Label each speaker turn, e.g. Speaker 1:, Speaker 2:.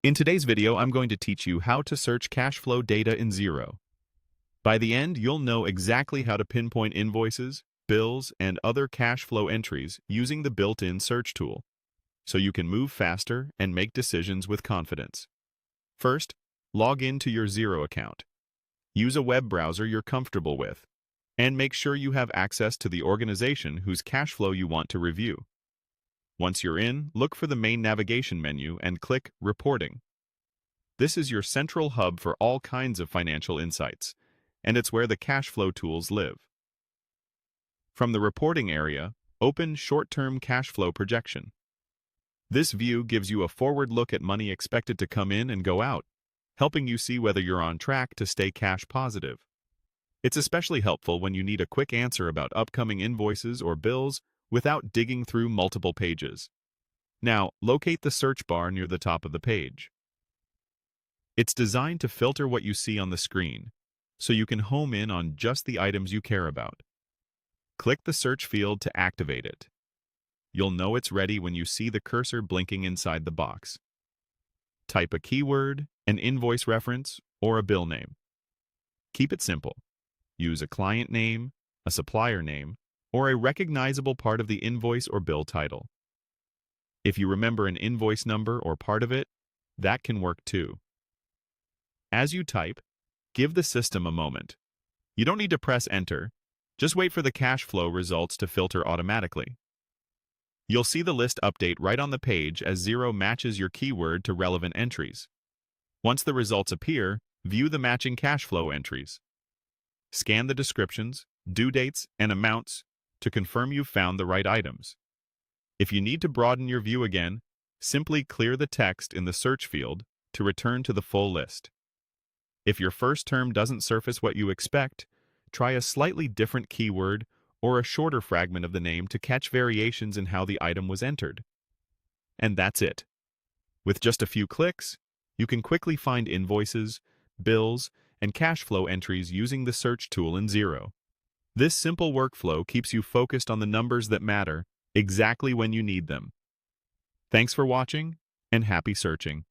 Speaker 1: In today's video, I'm going to teach you how to search cash flow data in Xero. By the end, you'll know exactly how to pinpoint invoices, bills, and other cash flow entries using the built-in search tool, so you can move faster and make decisions with confidence. First, log into your Xero account. Use a web browser you're comfortable with, and make sure you have access to the organization whose cash flow you want to review. Once you're in, look for the main navigation menu and click Reporting. This is your central hub for all kinds of financial insights, and it's where the cash flow tools live. From the reporting area, open Short-Term Cash Flow Projection. This view gives you a forward look at money expected to come in and go out, helping you see whether you're on track to stay cash positive. It's especially helpful when you need a quick answer about upcoming invoices or bills without digging through multiple pages. Now, locate the search bar near the top of the page. It's designed to filter what you see on the screen, so you can home in on just the items you care about. Click the search field to activate it. You'll know it's ready when you see the cursor blinking inside the box. Type a keyword, an invoice reference, or a bill name. Keep it simple. Use a client name, a supplier name, or a recognizable part of the invoice or bill title. If you remember an invoice number or part of it, that can work too. As you type, give the system a moment. You don't need to press enter, just wait for the cash flow results to filter automatically. You'll see the list update right on the page as Xero matches your keyword to relevant entries. Once the results appear, view the matching cash flow entries. Scan the descriptions, due dates, and amounts to confirm you've found the right items. If you need to broaden your view again, simply clear the text in the search field to return to the full list. If your first term doesn't surface what you expect, try a slightly different keyword or a shorter fragment of the name to catch variations in how the item was entered. And that's it. With just a few clicks, you can quickly find invoices, bills, and cash flow entries using the search tool in Xero. This simple workflow keeps you focused on the numbers that matter exactly when you need them. Thanks for watching, and happy searching.